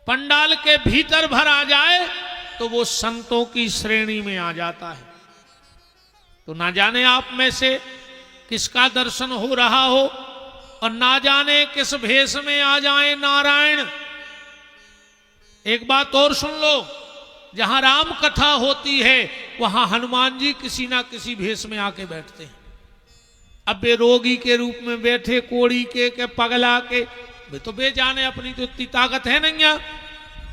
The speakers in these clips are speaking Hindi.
पंडाल के भीतर भर आ जाए तो वो संतों की श्रेणी में आ जाता है। तो ना जाने आप में से किसका दर्शन हो रहा हो और ना जाने किस भेष में आ जाए नारायण। एक बात और सुन लो, जहां राम कथा होती है वहां हनुमान जी किसी ना किसी भेष में आके बैठते हैं। अब वे रोगी के रूप में बैठे, कोड़ी के पगला के, वे तो बेजाने, अपनी तो इतनी ताकत है नहीं,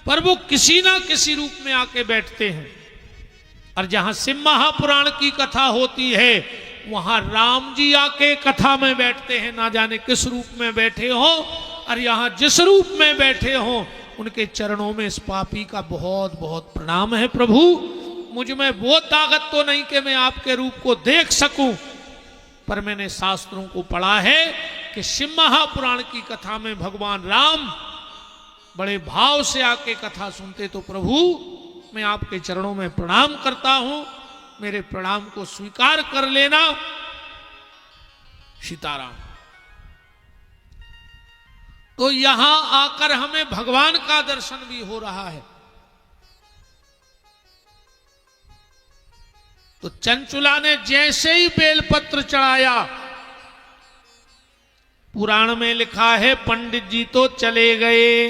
पर वो किसी ना किसी रूप में आके बैठते हैं। और जहां शिव महापुराण की कथा होती है वहां राम जी आके कथा में बैठते हैं, ना जाने किस रूप में बैठे हो। और यहां जिस रूप में बैठे हो उनके चरणों में इस पापी का बहुत बहुत प्रणाम है। प्रभु, मुझ में वो ताकत तो नहीं कि मैं आपके रूप को देख सकूं, पर मैंने शास्त्रों को पढ़ा है कि शिव महापुराण की कथा में भगवान राम बड़े भाव से आके कथा सुनते। तो प्रभु, मैं आपके चरणों में प्रणाम करता हूं, मेरे प्रणाम को स्वीकार कर लेना। सीताराम। तो यहां आकर हमें भगवान का दर्शन भी हो रहा है। तो चंचुला ने जैसे ही बेलपत्र चढ़ाया, पुराण में लिखा है पंडित जी तो चले गए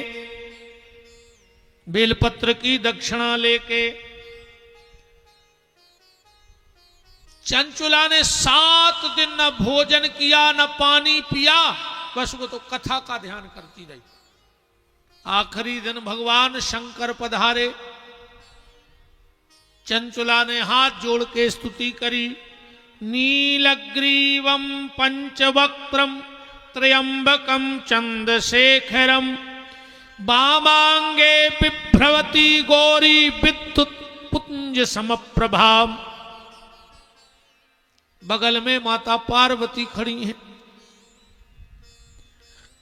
बेलपत्र की दक्षिणा लेके। चंचुला ने 7 दिन न भोजन किया न पानी पिया, बस वो तो कथा का ध्यान करती रही। आखिरी दिन भगवान शंकर पधारे। चंचुला ने हाथ जोड़ के स्तुति करी। नीलग्रीवम पंचवक्त्रम त्र्यंबकम चंद्रशेखरम वामांगे बिभ्रवती गौरी विद्युत पुंज समप्रभाम। बगल में माता पार्वती खड़ी हैं।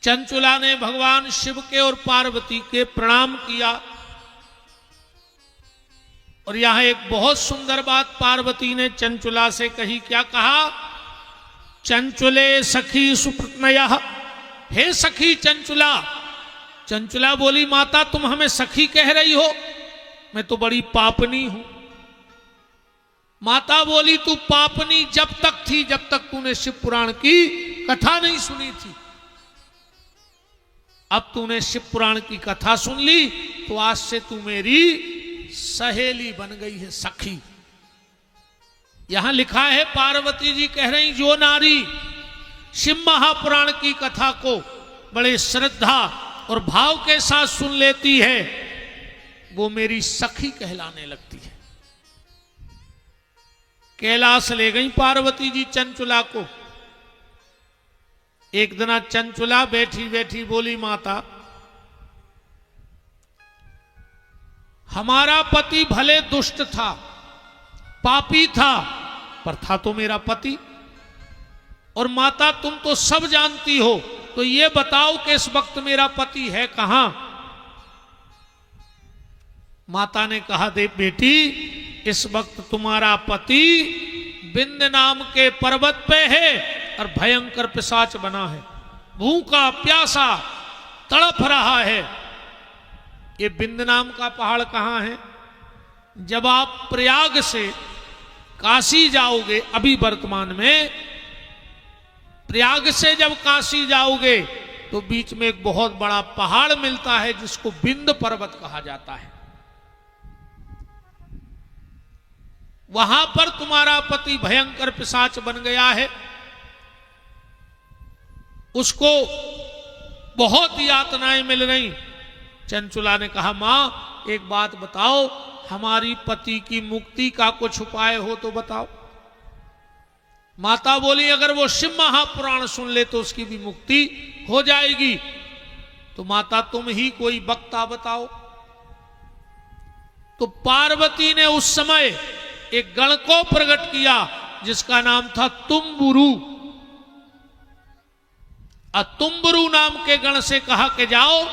चंचुला ने भगवान शिव के और पार्वती के प्रणाम किया। और यहां एक बहुत सुंदर बात पार्वती ने चंचुला से कही। क्या कहा? चंचुले सखी सुप्रत्नयः। हे सखी चंचुला। चंचुला बोली, माता तुम हमें सखी कह रही हो, मैं तो बड़ी पापनी हूं। माता बोली, तू पापनी जब तक थी जब तक तूने शिव पुराण की कथा नहीं सुनी थी। अब तूने शिव पुराण की कथा सुन ली तो आज से तू मेरी सहेली बन गई है, सखी। यहां लिखा है पार्वती जी कह रही, जो नारी शिव महापुराण की कथा को बड़े श्रद्धा और भाव के साथ सुन लेती है वो मेरी सखी कहलाने लगती है। कैलाश ले गई पार्वती जी चंचुला को। एक दिन चंचुला बैठी बैठी बोली, माता हमारा पति भले दुष्ट था, पापी था, पर था तो मेरा पति। और माता तुम तो सब जानती हो, तो ये बताओ कि इस वक्त मेरा पति है कहां? माता ने कहा, दे बेटी, इस वक्त तुम्हारा पति विंध्य नाम के पर्वत पे है और भयंकर पिशाच बना है, भूखा प्यासा तड़प रहा है। ये विंध्य नाम का पहाड़ कहां है? जब आप प्रयाग से काशी जाओगे, अभी वर्तमान में प्रयाग से जब काशी जाओगे तो बीच में एक बहुत बड़ा पहाड़ मिलता है जिसको विंध्य पर्वत कहा जाता है। वहां पर तुम्हारा पति भयंकर पिशाच बन गया है। उसको बहुत यातनाएं मिल रही। चंचुला ने कहा, मां एक बात बताओ, हमारी पति की मुक्ति का कुछ उपाय हो तो बताओ। माता बोली, अगर वो शिव महापुराण सुन ले तो उसकी भी मुक्ति हो जाएगी। तो माता तुम ही कोई वक्ता बताओ। तो पार्वती ने उस समय एक गण को प्रकट किया जिसका नाम था तुम्बुरु। तुम्बुरु नाम के गण से कहा कि जाओ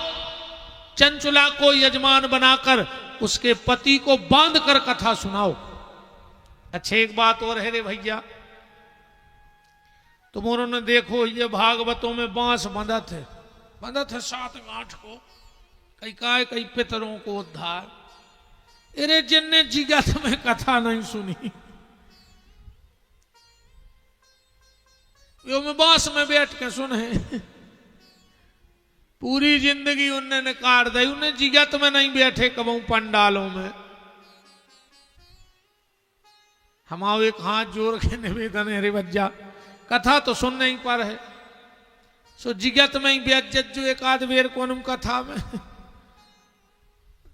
चंचुला को यजमान बनाकर उसके पति को बांध कर कथा सुनाओ। अच्छा एक बात और है रे भैया, तुम उन्होंने देखो ये भागवतों में बांस बंधत है 7-8 को, कई काय कई पितरों को उद्धार। अरे जिनने जिगत में कथा नहीं सुनी, यो में बास में बैठ के सुने, पूरी जिंदगी उनने काट दी, उन्हें जिगत में नहीं बैठे कबू पंडालों में। हमाओ एक हाथ जोड़ के निवेदन है, रे बज्जा कथा तो सुनने ही पर है, सो जिगत में ही बेज्जत जो एक आध बेर कोनम कथा में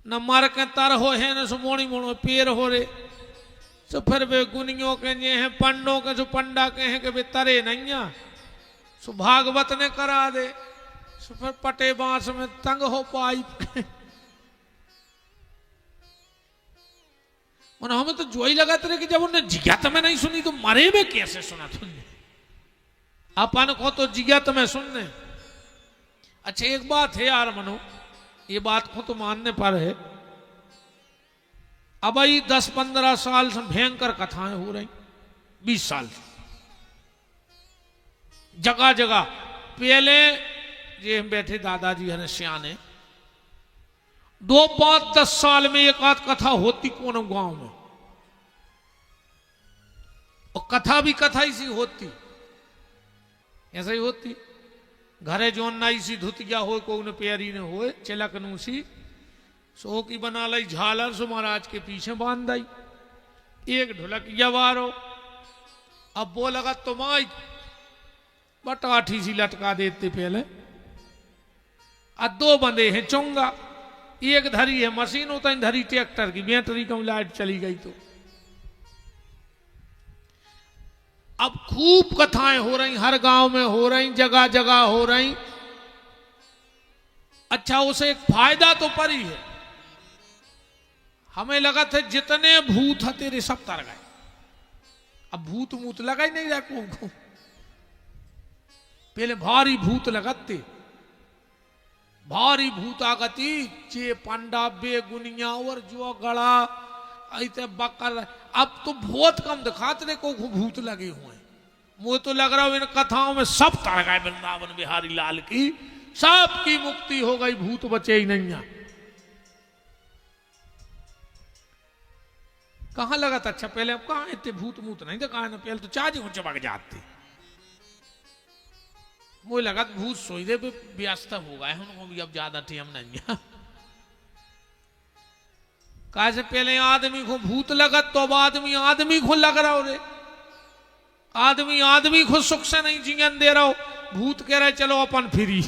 न मर के तर हो है न सो मोड़ी मोड़ो पेर हो रे, सो फिर वे गुनियों के जे हैं पंडों के, सो पंडा के हैं कि वे तरे नहीं आ, सो भागवत ने करा दे, सो फिर पटे बांस में तंग हो पाई। और हमें तो जो ही लगा रहे कि जब उन्हें जिज्ञात में नहीं सुनी तो मरे में कैसे सुना तुमने, अपन को तो जिज्ञात में सुनने। अच्छा एक बात है यार मनो, ये बात को तो मानने पर है, अब आई 10-15 साल से भयंकर कथाएं हो रही, 20 साल से जगह जगह। पहले ये हम बैठे दादाजी है सियाने, 2-5-10 साल में एक आध कथा होती कौन गांव में, और कथा भी कथा ही सी होती, ऐसा ही होती। घरे जोन नाई सी धुतिया हो को उन्हें प्यारी ने हो चिलक नूसी सो की बना लाई झालर, सो महाराज के पीछे बांध दाई, एक ढोलकिया वारो, अब वो लगा तो माई बटाठी सी लटका देते पहले, अब 2 बंदे हैं चोंगा, एक धरी है मशीन, होता है धरी ट्रैक्टर की, बैटरी कम लाइट चली गई तो। अब खूब कथाएं हो रही, हर गांव में हो रही, जगह जगह हो रही। अच्छा उसे एक फायदा तो पर ही है, हमें लगा था जितने भूत है तेरे सब तर गए, अब भूत मूत लगा ही नहीं रहा को। पहले भारी भूत लगाते, भारी भूत आगती, चे पंडा बेगुनिया और जो गड़ा ऐसे बकर, अब तो बहुत कम दिखाते को भूत लगे हुए। मुझे तो लग रहा है इन कथाओं में सब तर गए, वृंदावन बिहारी लाल की सबकी मुक्ति हो गई, भूत बचे ही नहीं है। कहां लगा था? अच्छा पहले अब कहां इतने भूत मूत नहीं देखा है ना, पहले तो चाजी हो चमक जाते, मुझे लगा भूत सोई दे पे व्यस्त हो गए उनको भी, अब ज्यादा टाइम नहीं है। कहा से पहले आदमी को भूत लगा, तो अब आदमी को लग रहा हो रे, आदमी को सुख से नहीं जीवन दे रहा हो, भूत कह रहे चलो अपन फ्री।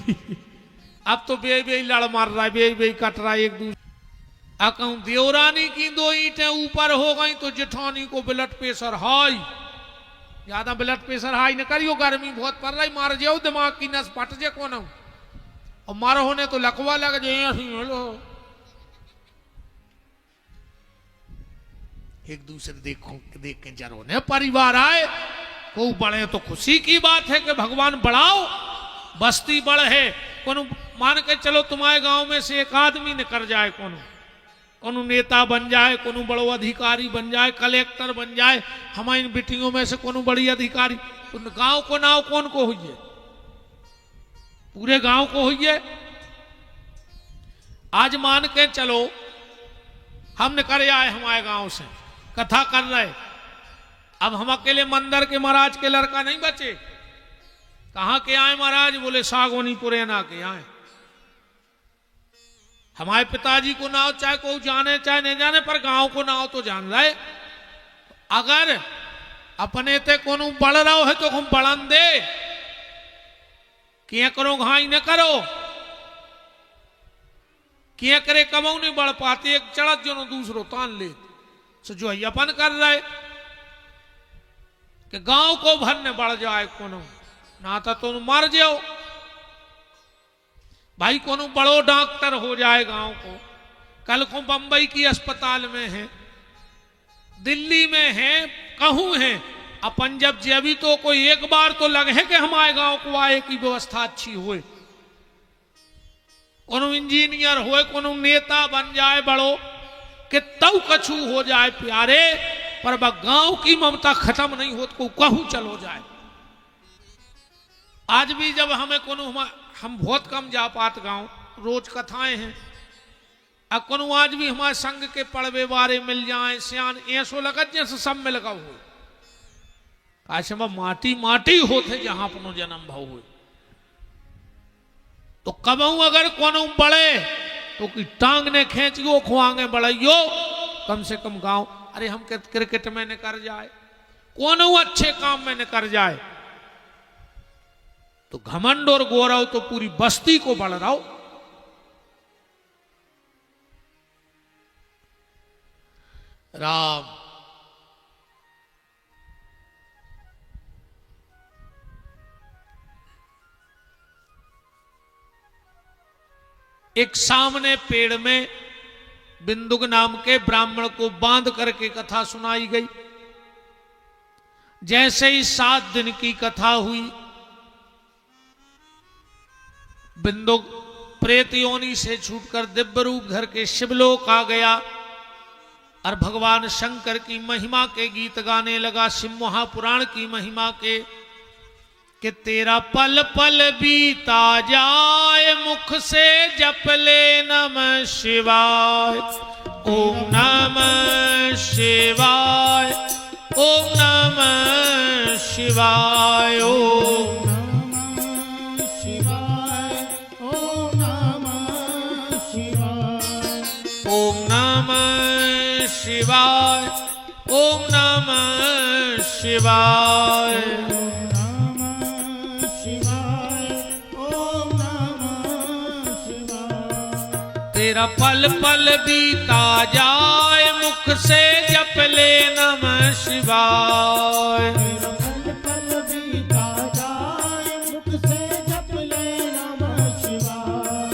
अब तो बे लड़ मार रहा है, बे कट रहा है एक दूसरे। कहूं देवरानी की 2 ईंटें ऊपर हो गई तो जेठानी को ब्लड प्रेशर हाई, ज्यादा ब्लड प्रेशर हाई न करियो, गर्मी बहुत पड़ रही, मार जाओ दिमाग की नस फट जे कौन, और मारो होने तो लकवा लग जाए। एक दूसरे देख के जरो ने परिवार आए, को बढ़े तो खुशी की बात है कि भगवान बढ़ाओ, बस्ती बढ़ है। कोनो मान के चलो तुम्हारे गांव में से एक आदमी निकल जाए, कोनो नेता बन जाए, कोनो बड़ो अधिकारी बन जाए, कलेक्टर बन जाए, हमारी बेटियों में से कोनो बड़ी अधिकारी, तो गांव को नाव कौन को हुई है? पूरे गांव को हुई है। आज मान के चलो हम निकल आए हमारे गांव से, कथा कर रहे, अब हम अकेले मंदिर के महाराज के लड़का नहीं बचे। कहां के आए महाराज? बोले सागोनी पुरेना के आए। हमारे पिताजी को नाव चाहे को जाने चाहे नहीं जाने, पर गांव को नाव तो जान रहे। अगर अपने ते कोनो बढ़ रहा है तो हम बढ़न दे, क्या करो घाई न करो, क्या करे कमाऊ नहीं बढ़ पाते, एक चढ़त जो दूसरो तान ले, सो जो अपन कर रहे कि गांव को भरने बढ़ जाए, कोनो ना तो मर जाओ भाई, कोनो बड़ो डॉक्टर हो जाए गांव को। कल को बंबई की अस्पताल में है, दिल्ली में है, कहूं है, अपन जब जेबी तो कोई एक बार तो लगे है कि हमारे गांव को आए की व्यवस्था अच्छी होए, कोनो इंजीनियर होए, कोनो नेता बन जाए बड़ो, कि तब कछु हो जाए प्यारे, पर वह गांव की ममता खत्म नहीं हो तो कहूं चलो जाए। आज भी जब हमें कोनो हम बहुत कम जा पात गांव, रोज कथाएं हैं, अकनु आज भी हमारे संग के पड़वे बारे मिल जाए सियान ऐसो लगत जैसे सब में लगा हो काश माटी माटी होते जहां अपनो जन्म भाव हुए तो कबहू अगर कोनो बड़े तो की टांग ने खींच गो खुआंगे बड़ाइयो कम से कम गांव अरे हम क्रिकेट में न कर जाए कोनो अच्छे काम में न कर जाए तो घमंड और गौरव तो पूरी बस्ती को बढ़ रहा हो। राम एक सामने पेड़ में बिंदुक नाम के ब्राह्मण को बांध करके कथा सुनाई गई। जैसे ही 7 दिन की कथा हुई बिंदुक प्रेत योनि से छूटकर दिव्य रूप धर के शिवलोक आ गया और भगवान शंकर की महिमा के गीत गाने लगा। शिव महापुराण की महिमा के कि तेरा पल पल बीता जाए मुख से जप ले नमः शिवाय ओम नमः शिवाय ओम नमः शिवाय ओम नमः शिवाय ओम नमः शिवाय ओम नमः शिवाय ओम नमः शिवाय तेरा पल पल बीता जाए मुख से जप ले नमः शिवाय तेरा पल पल बीता जाए मुख से जप ले नमः शिवाय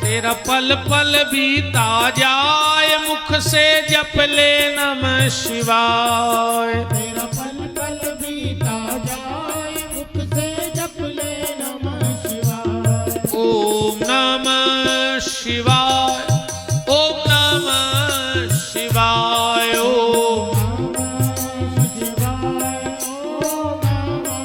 तेरा पल पल बीता जाए मुख से जप ले नमः शिवाय तेरा पल पल बीता जाए मुख से जप ले नमः शिवाय ओम नमः शिवाय ओम नमः शिवाय ओम नमः शिवाय ओम नमः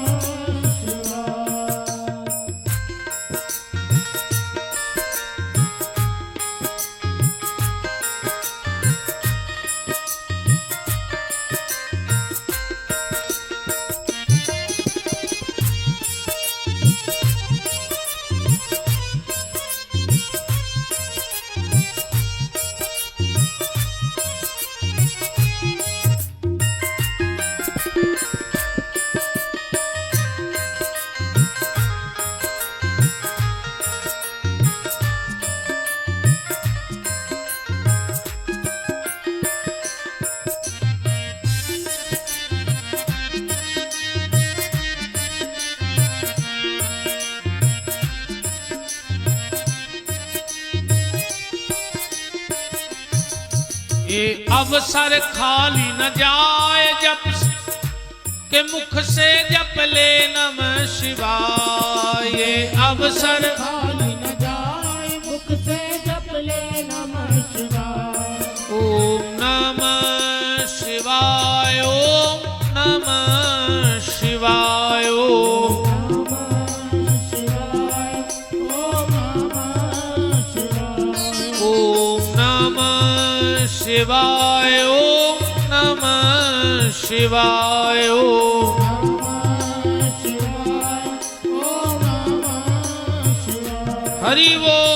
ये अवसर खाली न जाए जप के मुख से जप ले नमः शिवाय ये अवसर खाली न जाए मुख से जप ले नमः शिवाय ओम नमः शिवाय ओम नमः शिवाय ओम नमः शिवाय ओम नमः शिवाय ओम नमः शिवाय ओम नमः शिवाय ओम नमः शिवाय ओम नमः शिवाय हरि बोल।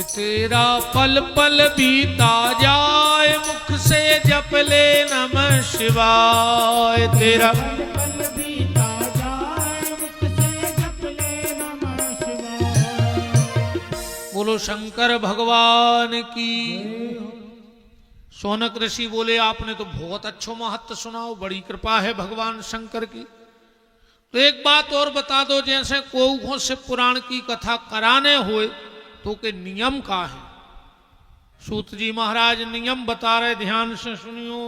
तेरा पल पल बीता जाए मुख से जप ले नमः शिवाय तेरा पल पल बीता जाए मुख से बोलो शंकर भगवान की। शौनक ऋषि बोले आपने तो बहुत अच्छो महत्व सुनाओ, बड़ी कृपा है भगवान शंकर की। तो एक बात और बता दो, जैसे कोऊ से पुराण की कथा कराने हुए तो के नियम का है। सूत जी महाराज नियम बता रहे, ध्यान से सुनियो।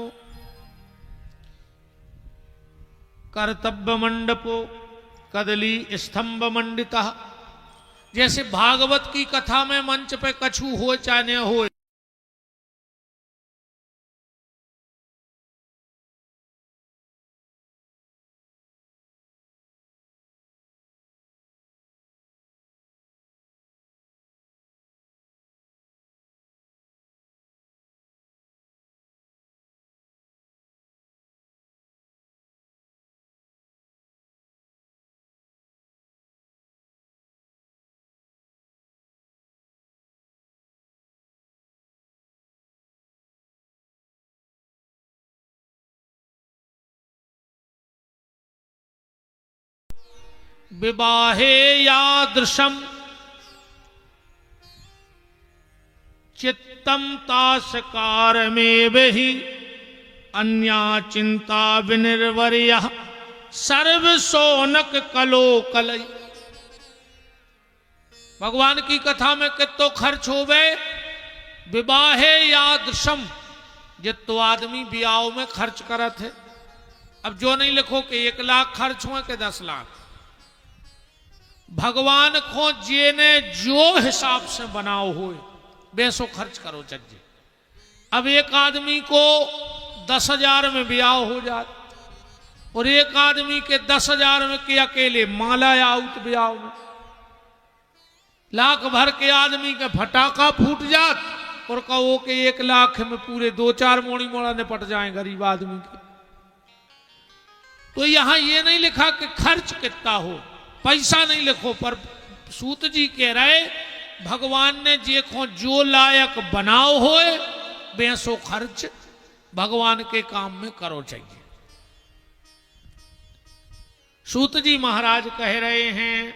कर्तव्य मंडपो कदली स्तंभ मंडिता। जैसे भागवत की कथा में मंच पे कछु हो चाहे न हो, विवाहे यादृशम चित्तम तासकार में वही अन्या चिंता विनिर्वर्य सर्व सोनक कलो कलई। भगवान की कथा में कितो खर्च हो गए, विवाहे यादृशम, जितो आदमी ब्याह में खर्च करत है। अब जो नहीं लिखो कि 1 लाख खर्च हुए कि 10 लाख, भगवान को जेने जो हिसाब से बनाओ हो बेसो खर्च करो चज्जे। अब एक आदमी को 10,000 में ब्याह हो जाए और एक आदमी के 10,000 में के अकेले माला आउट ब्याह में, लाख भर के आदमी के फटाका फूट जात और कहो कि 1 लाख में पूरे 2-4 मोड़ी मोड़ा निपट जाए गरीब आदमी के। तो यहां ये नहीं लिखा कि खर्च कितना हो, पैसा नहीं लिखो, पर सूत जी कह रहे भगवान ने जे को जो लायक बनाओ होए बेसो खर्च भगवान के काम में करो चाहिए। सूत जी महाराज कह रहे हैं,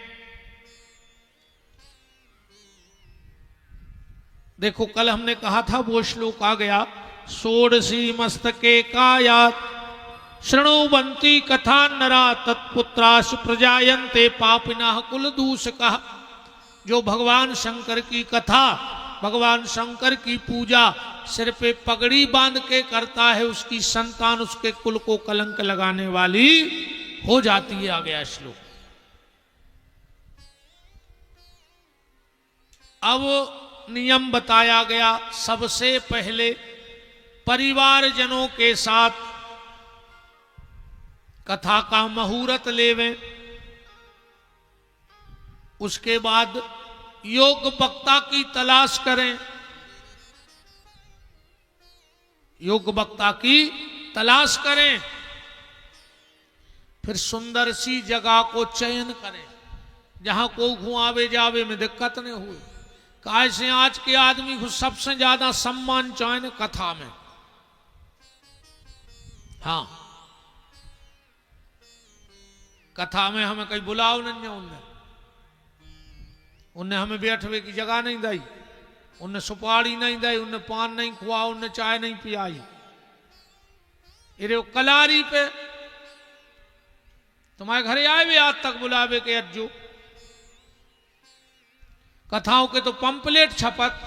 देखो कल हमने कहा था वो श्लोक आ गया, षोडशी मस्तके कायात शृणुवन्ति कथा नरा तत्पुत्राश प्रजायन्ते पापिनः कुलदूषकः। जो भगवान शंकर की कथा, भगवान शंकर की पूजा सिर पे पगड़ी बांध के करता है, उसकी संतान उसके कुल को कलंक लगाने वाली हो जाती है। आ गया श्लोक। अब नियम बताया गया, सबसे पहले परिवारजनों के साथ कथा का मुहूर्त लेवें, उसके बाद योग वक्ता की तलाश करें, योग वक्ता की तलाश करें, फिर सुंदर सी जगह को चयन करें जहां को घुमावे जावे में दिक्कत नहीं हुई। कैसे आज के आदमी को सबसे ज्यादा सम्मान चाहे कथा में। हाँ, कथा में हमें कहीं बुलाओ नहीं, उन्हें हमें बैठने की जगह नहीं दी, उन्हें सुपारी नहीं दी, उन्हें पान नहीं खुआ, उन्हें चाय नहीं पियाई। इरे कलारी पे तुम्हारे घरे आए भी आज तक बुलावे के अज्जो। कथाओं के तो पंपलेट छपत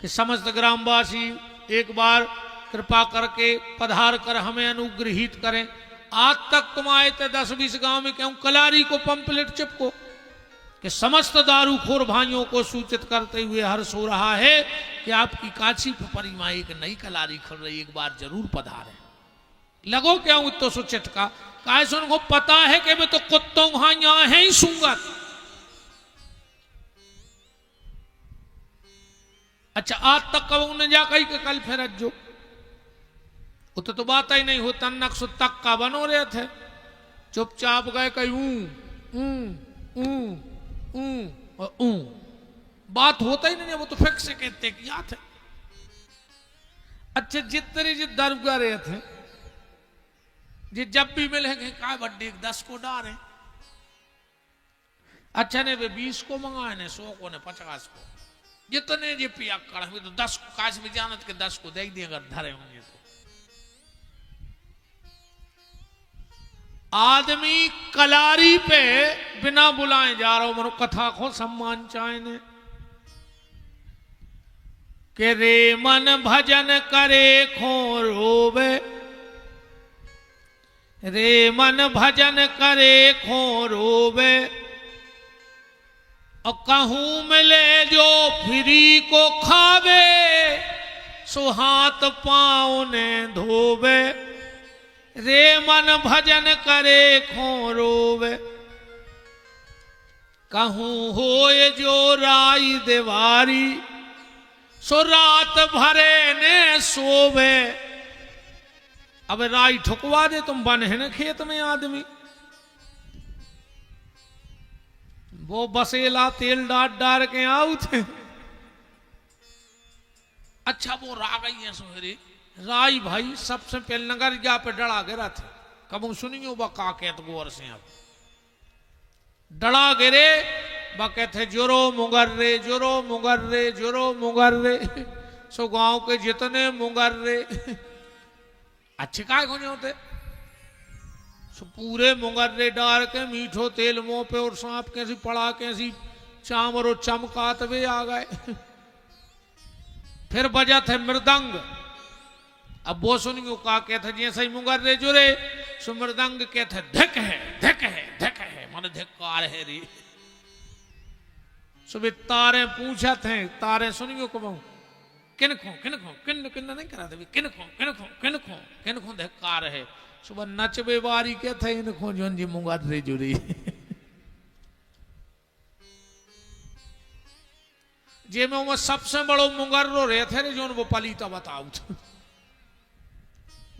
कि समस्त ग्रामवासी एक बार कृपा करके पधार कर हमें अनुग्रहित करें। आज तक तुम आए थे 10-20 गांव में, क्यों कलारी को पंपलेट चिपको कि समस्त दारूखोर भाइयों को सूचित करते हुए हर्ष हो रहा है कि आपकी काशी परिमा एक नई कलारी खुल रही, एक बार जरूर पधारें। लगो क्या तो सुचित का कैसे उनको पता है कि मैं तो कुत्तों वहां यहां है ही सूंगत। अच्छा, आज तक कब उन्हें जा कही के कल फिर जो उत तो बात ही नहीं हो, तन्नक सुतक का बनो रहे थे, चुपचाप गए कहीं बात होता ही नहीं, वो तो फिक्स से कहते कि याद है। अच्छा, जितने जी दरगाह रहे थे जी जब भी मिलेंगे का बड्डे 10 को डारे, अच्छा ने वे 20 को मंगाए ने 100 को ने 50 को जितने जे पिया कर तो 10 को काश में जानत के 10 को दे दिए अगर धरे होंगे तो। आदमी कलारी पे बिना बुलाए जा रहा हो मनो कथा को सम्मान चाहे ने के रे मन भजन करे खो रोवे, रे मन भजन करे खो रोवे, और कहूं मिले जो फ्री को खावे, सो हाथ पाँव ने धोवे, रे मन भजन करे खो रोवे, कहूं होए जो राई देवारी, सो रात भरे ने सोवे। अब राई ठुकवा दे तुम बन है ना खेत में आदमी, वो बसेला तेल डाल के आऊ थे। अच्छा वो रा गई है सोहरी राई भाई सबसे पहले नगर जा पे डड़ा गिरा थे, कबू सुनियो बा का कहत गोर से अब डड़ा गिरे बा कहते जोरो मुगर रे, जोरो मुगर रे, जोरो मुगर रे, सो गांव के जितने मुगर रे अच्छे काय को नहीं होते, सो पूरे मुगर रे डाल के मीठो तेल मुंह पे और सांप कैसी पड़ा कैसी चामर और चमकात वे आ गए। फिर बजा थे मृदंग, अब वो सुनियो का कहते जैसे ही मुगर रे जुरे सो मृदंग कहते धिक है धिक है धिक है मन धिक्कार है री। सुबह तारे पूछा थे, तारे सुनियो को बहु किन खो किन नहीं करा दे किन खो धिक्कार है। सुबह नचबे बारी के थे इन खो जोन जी मुगर रे जुरी जे में वो सबसे बड़ो मुगर रो रहे थे रे जोन वो पलीता बताऊ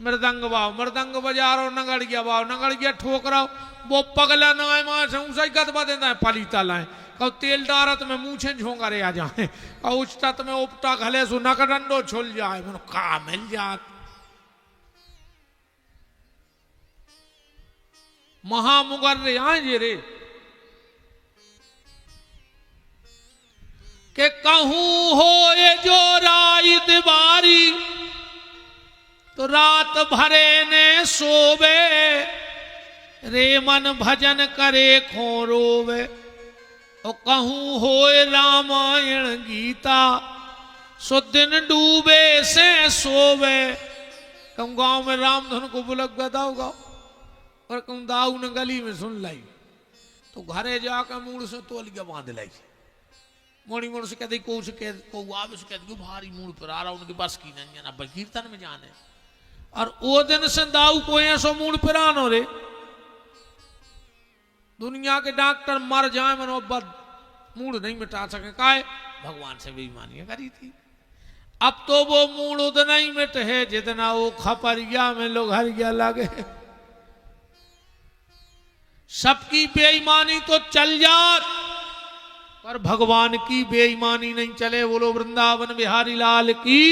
मृदंग बाव मृदंग बजा रहा नगड़िया बाव नगड़िया ठोक रहा वो पगला ना है मां से ऊंचाई कत देता है पलीता लाए कहो तेल डारत में मूछे झोंका रे आ जाए कहो उचतत में उपटा घले सु नकडंडो छुल जाए मनो का मिल जात। महामुगर रे आए जे रे के कहूं हो ये जो राई दिवारी, तो रात भरे ने सोवे, रे मन भजन करे खो रोवे, और कहूं होए रामायण गीता, सो दिन डूबे से सोवे। कहूं गांव में रामधन को बुलक गदाओ गाओ और कहूं दाऊ ने गली में सुन लाई तो घरे जाकर मूड से तोलिया बांध लाई। मोड़ी मोड़ से कहते को आवे से कहते भारी मूड पर आ रहा उनके बस की नहीं है ना भाई कीर्तन में जाने। और वो दिन से दाऊ को ऐसो मूड पर आनो रे दुनिया के डॉक्टर मर जाए मनो बद मूड नहीं मिटा सके काहे भगवान से बेईमानी करी थी। अब तो वो मूड उतना ही मिट है जितना वो खपरिया में लोग हरिया लगे। सबकी बेईमानी तो चल जात पर भगवान की बेईमानी नहीं चले। बोलो वृंदावन बिहारी लाल की।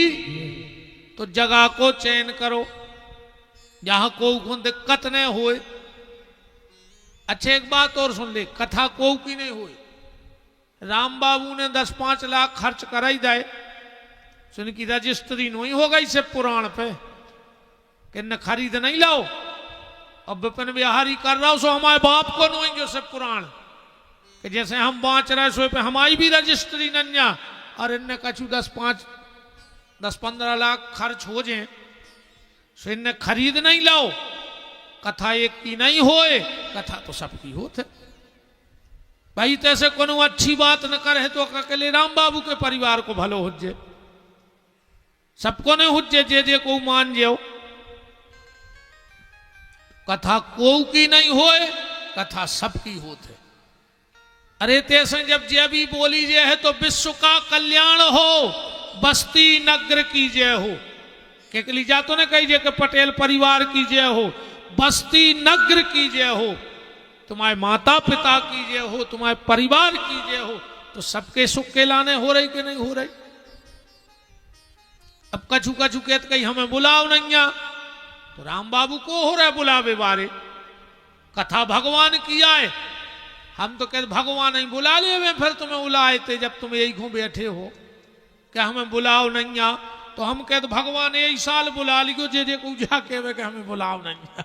तो जगह को चयन करो जहां को दिक्कत न होए। अच्छे एक बात और सुन ले, कथा को की नहीं हुई। राम बाबू ने 10-5 लाख खर्च कराई जाए सुन की रजिस्ट्री नहीं हो गई से पुराण पे कि न खरीद नहीं लाओ। अब विपिन बिहारी कर रहा हो सो हमारे बाप को नहीं जो से पुराण कि जैसे हम बाँच रहे सो पे हमारी भी रजिस्ट्री नन्या और इनने कछु 10-15 लाख खर्च हो जाए सो इनने खरीद नहीं लाओ। कथा एक की नहीं होए, कथा तो सबकी होते भाई। तैसे कोनो अच्छी बात न करे तो अकेले राम बाबू के परिवार को भलो हुज्जे, सबको नहीं हुज्जे जे को मान जाओ। कथा को की नहीं होए, कथा सबकी होते। अरे तैसे जब जय भी बोली जय है तो विश्व का कल्याण हो, बस्ती नगर की जय हो। केकली जा तो ने कही जय कि पटेल परिवार की जय हो, बस्ती नगर की जय हो, तुम्हारे माता पिता की जय हो, तुम्हारे परिवार की जय हो। तो सबके सुख के लाने हो रही कि नहीं हो रही। अब कछु कछु कहते कहीं हमें बुलाओ नहीं आ तो राम बाबू को हो रहा है बुलावे बारे। कथा भगवान की आए हम तो कहते भगवान ही बुला लिए वे, फिर तुम्हें बुलाए थे जब तुम यही घूम बैठे हो, क्या हमें बुलाओ नहीं आ? तो हम कहते भगवान यही साल बुला लियो जे जे को जाके वे हमें बुलाओ नहीं आ,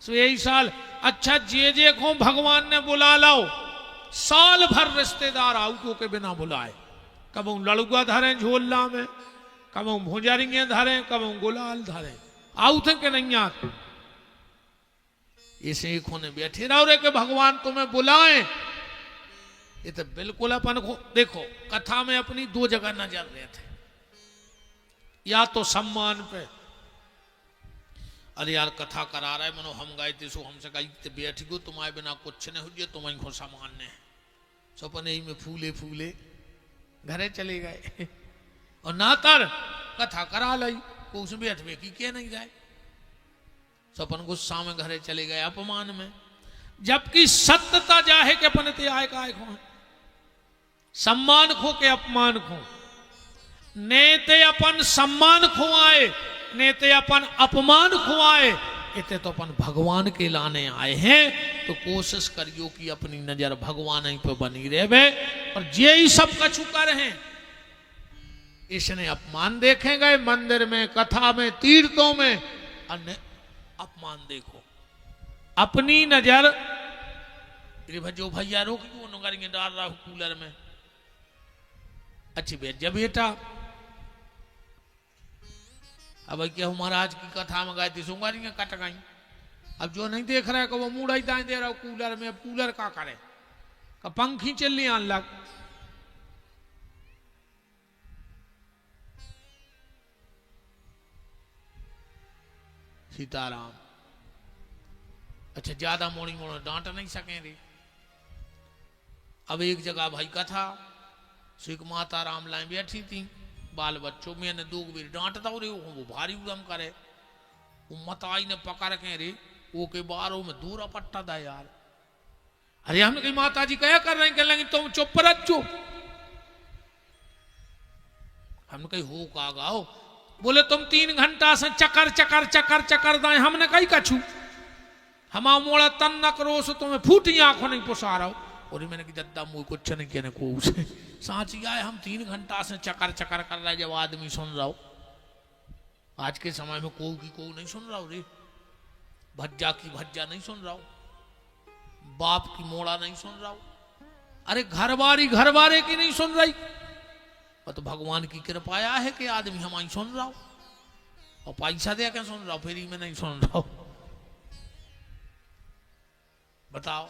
सो यही साल। अच्छा जे जे को भगवान ने बुला लाओ, साल भर रिश्तेदार आउटो के बिना बुलाए, कब लड़ुआ धरे झोला में, कब भुजरिए धरे, कब गुलाल धरे, आउट के नहीं आते। इसे एक होने बैठे रहो रे कि भगवान तुम्हें बुलाए। ये तो बिल्कुल अपन को देखो, कथा में अपनी दो जगह नजर रहे थे, या तो सम्मान पे, अरे यार कथा करा रहा है मनो हम गए थे, सो हमसे कही बैठ गो, तुम्हारे बिना कुछ नहीं हो जाए, तुम्हारी को सामान्य है, सो अपन यही में फूले फूले घरे चले गए। और ना तर कथा करा लाई को उसमें बैठवे की क्या नहीं जाए, सो अपन गुस्सा में घरे चले गए अपमान में। जबकि सत्यता जाहे के अपन ते आए का खो, सम्मान खो के अपमान खो, नेते अपन सम्मान खुआए, नेते अपन अपमान खुआए, इतने तो अपन भगवान के लाने आए हैं। तो कोशिश करियो कि अपनी नजर भगवान ही पे बनी रहे, और जे ही सब कछु कर हैं, इसने अपमान देखेंगे मंदिर में, कथा में, तीर्थों में, अन्य अपमान देखो। अपनी नजर जो भैया रोक नौकरी डाल रहा हूं कूलर में, अच्छी बेटा बेटा अब क्या महाराज की कथा में गए थे, सुंगारियां कट गई। अब जो नहीं देख रहा है कि वो मुड़ा ही दाएं दे रहा कूलर में, अब कूलर का करे, का पंखी चलने आन लग। सीताराम। अच्छा ज्यादा मोड़ी मोड़ डांट नहीं सके रे। अब एक जगह भाई कथा, सिख माता राम लाई बैठी थी, बाल बच्चों में ने दो बीर डांटता रे, वो भारी उदम करे, वो मताई ने पकड़ के रे वो के बारों में दूरा पट्टा दा यार। अरे हमने कही माता जी क्या कर रहे हैं, कह लेंगे तुम चुप रहो। हमने कही हो का गाओ, बोले तुम 3 घंटा से चकर चकर चकर चकर दाए, हमने कही कछू हमा मोड़ा तन न करो, सो तुम्हें फूटी आंखों नहीं पुसा रहा हो। और मैंने कि दद्दा मुझे कुछ नहीं कहने को उसे सांच आए, हम 3 घंटा से चकर चकर कर रहे, जब आदमी सुन रहा हो। आज के समय में को की को नहीं सुन रहा हो रे, भज्जा की भज्जा नहीं सुन रहा हो, बाप की मोड़ा नहीं सुन रहा हो, अरे घरवारे की नहीं सुन रही। और तो भगवान की कृपाया है कि आदमी हमारी सुन रहा हो, और पैसा दे के सुन रहा हो, फ्री में नहीं सुन रहा हो। बताओ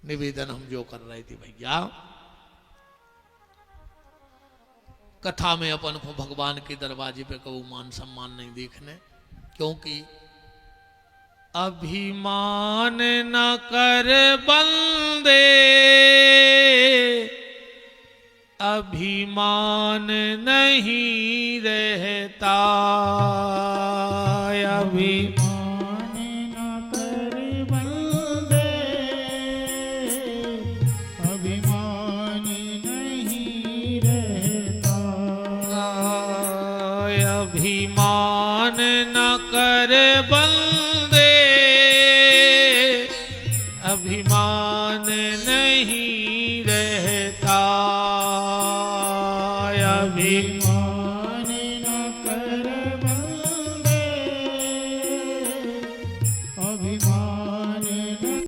निवेदन हम जो कर रहे थे भैया, कथा में अपन को भगवान के दरवाजे पे कबू मान सम्मान नहीं देखने, क्योंकि अभिमान न कर बंदे, अभिमान नहीं रहता, अभिमान न कर बंदे, अभिमान नहीं रहता, अभिमान न कर बंदे, अभिमान नहीं रहता, अभिमान न कर बंदे, अभिमान न।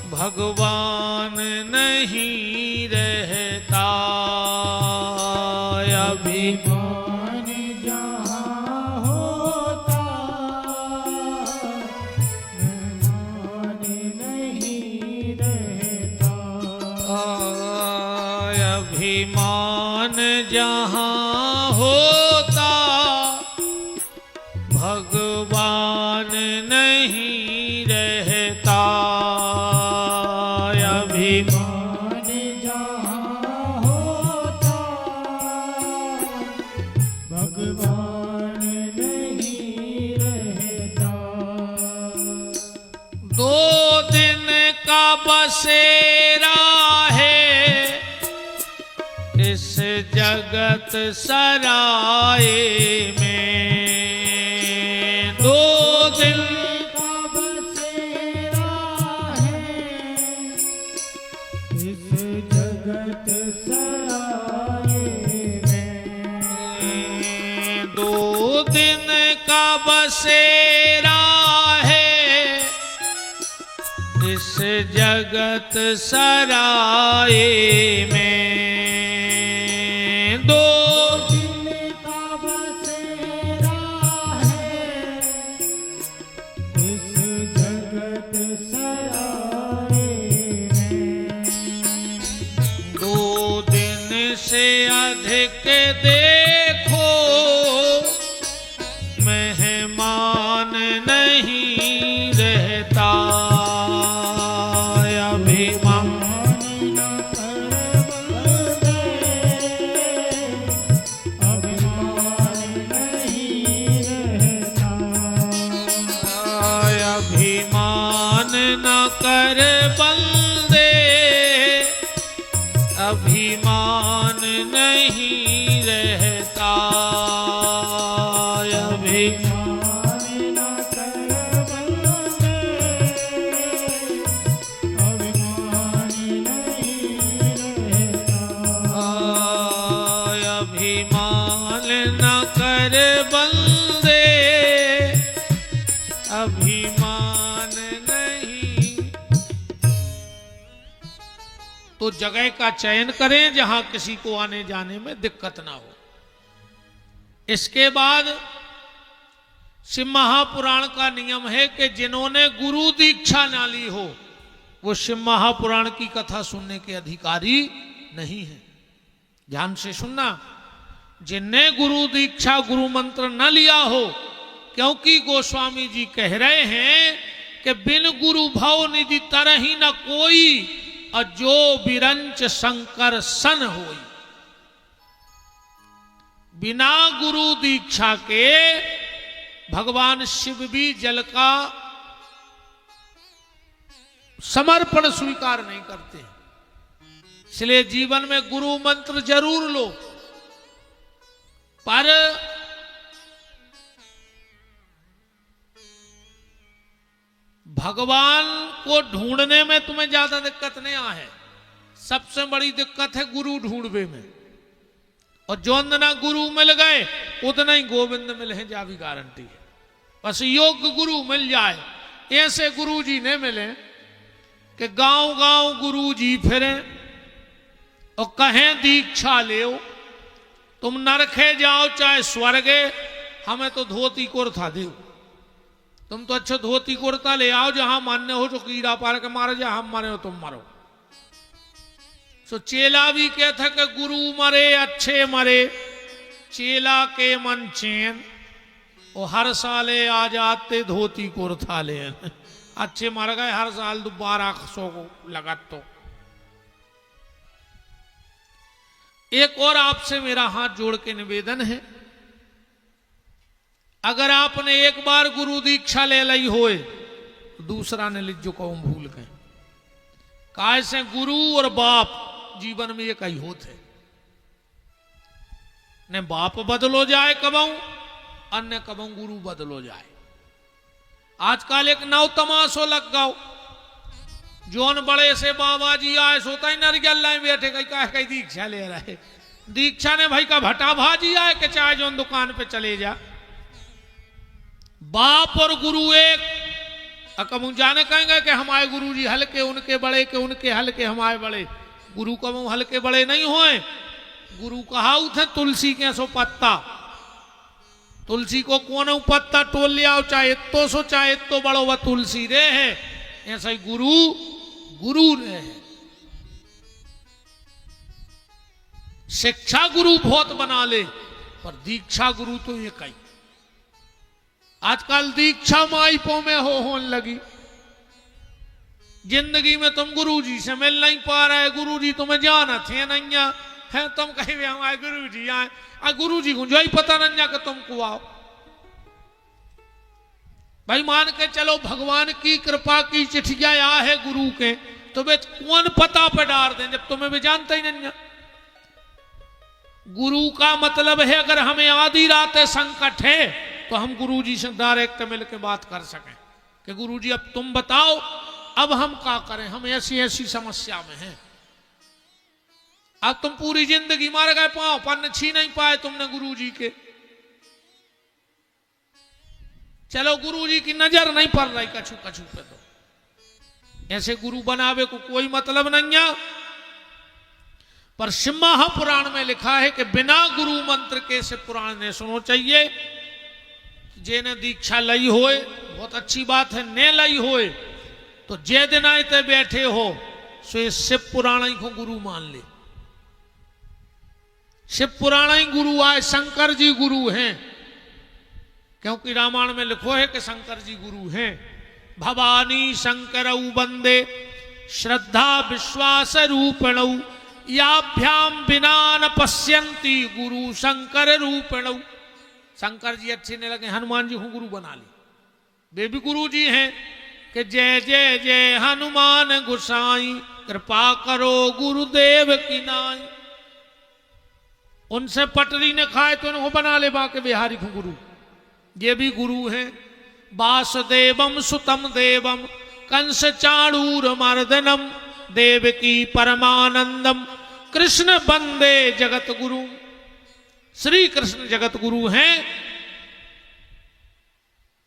भगवान नहीं रहता, अभिमान जहाँ होता, अभिमान नहीं रहता, अभिमान जहाँ होता भगवान नहीं रहता। अभिमान जहाँ होता भगवान नहीं रहता। दो दिन का बसेरा इस जगत सराय में। दो दिन का बसेरा है इस जगत सराय में। दो दिन का बसेरा है इस जगत सराय में। अधिक देखो मेहमान नहीं रहता। अभिमान न कर अभिमान नहीं रहता। अभिमान न कर बंदे अभिमान नहीं रहता। अभिमान न कर बंदे अभिमान नहीं रहता। अभिमान न कर बंदे अभिमान नहीं। तो जगह का चयन करें जहां किसी को आने जाने में दिक्कत ना हो। इसके बाद शिव महापुराण का नियम है कि जिन्होंने गुरु दीक्षा ना ली हो वो शिव महापुराण की कथा सुनने के अधिकारी नहीं है। ध्यान से सुनना, जिनने गुरु दीक्षा गुरु मंत्र न लिया हो, क्योंकि गोस्वामी जी कह रहे हैं कि बिन गुरु भव निधि तरही न कोई और जो बिरंच शंकर सन होई। बिना गुरु दीक्षा के भगवान शिव भी जल का समर्पण स्वीकार नहीं करते। इसलिए जीवन में गुरु मंत्र जरूर लो, पर भगवान को ढूंढने में तुम्हें ज्यादा दिक्कत नहीं आ है। सबसे बड़ी दिक्कत है गुरु ढूंढने में। और जो ना गुरु मिल गए उतना ही गोविंद मिले हैं, जा भी गारंटी है। बस योग्य गुरु मिल जाए। ऐसे गुरु जी ने मिले कि गांव गांव गुरु जी फिरे और कहें दीक्षा ले, तुम नरखे जाओ चाहे स्वर्गे, हमें तो धोती कुर्ता दे। तुम तो अच्छा धोती कुर्ता ले आओ, जहां मान्य हो तो कीड़ा पार के मारे, जहां हम मरे हो तुम मरो। सो चेला भी कहता कि गुरु मरे अच्छे मरे, चेला के मन चैन, और हर साले आ जाते धोती कुर्ता ले। अच्छे मर गए, हर साल 1200 को लगत। तो एक और आपसे मेरा हाथ जोड़ के निवेदन है, अगर आपने एक बार गुरु दीक्षा ले ली होए, दूसरा ने लिजो को भूल गए। कैसे गुरु और बाप जीवन में एक ही होते, ने बाप बदलो जाए कबहू, अन्य कबहू गुरु बदलो जाए। आजकल एक नव तमाशो लग गाओ, जोन बड़े से बाबा जी आए सोता ही नरियल लाइन बैठे, कहीं दीक्षा ले रहे। दीक्षा ने भाई का भट्टा भाजी आए कि चाहे जोन दुकान पे चले जा। बाप और गुरु एक, कबू जाने कहेंगे कि हमारे गुरु जी हल्के उनके बड़े, के उनके हल्के हमारे बड़े। गुरु कबू हल्के बड़े नहीं होए। गुरु कहा उठे तुलसी के सो पत्ता, तुलसी को कौन पत्ता टोल लिया, चाहे तो सो चाहे तो बड़ो वह तुलसी रे है। ऐसा ही गुरु गुरु रे है। शिक्षा गुरु बहुत बना ले, पर दीक्षा गुरु तो ये कई। आजकल दीक्षा माइपों में होने लगी। जिंदगी में तुम गुरु जी से मिल नहीं पा रहे, गुरु जी तुम्हें जाना थे नहीं है, तुम कहीं भी हम आए गुरु जी आए, गुरु जी को जो ही पता नहीं कि तुमको आओ। भाई मान के चलो भगवान की कृपा की चिट्ठियां आ है गुरु के, तो वे कौन पता पे डाल दें जब तुम्हें भी जानते ही नहीं। गुरु का मतलब है अगर हमें आधी रात संकट है तो हम गुरु जी से डायरेक्ट मिलकर बात कर सकें कि गुरु जी अब तुम बताओ, अब हम क्या करें, हम ऐसी ऐसी समस्या में हैं। अब तुम पूरी जिंदगी मार गए, पांव पन्न छीन नहीं पाए तुमने गुरु जी के। चलो गुरु जी की नजर नहीं पड़ रही कछु कछु पे, तो ऐसे गुरु बनावे को कोई मतलब नहीं है। पर शिव महापुराण में लिखा है कि बिना गुरु मंत्र के से पुराण ने सुनो चाहिए। जेने दीक्षा लई होए बहुत अच्छी बात है, ने लई होए तो जे दिन आए ते बैठे हो सो ये शिव पुराण ही को गुरु मान ले। शिव पुराण ही गुरु आए, शंकर जी गुरु हैं, क्योंकि रामायण में लिखो है कि शंकर जी गुरु हैं। भवानी शंकर बंदे श्रद्धा विश्वास रूपणौ, याभ्याम बिना न पश्यंती गुरु शंकर रूपणौ। शंकर जी अच्छे नहीं लगे, हनुमान जी को गुरु बना ली, वे भी गुरु जी हैं कि जय जय जय हनुमान गोसाई, कृपा करो गुरुदेव की नाई। उनसे पटरी ने खाए तो उनको बना ले बाके बिहारी को गुरु, ये भी गुरु हैं। वासुदेवम सुतम देवम कंस चाणूर मर्दनम, देवकी परमानंदम कृष्ण बंदे जगत गुरु। श्री कृष्ण जगत गुरु हैं,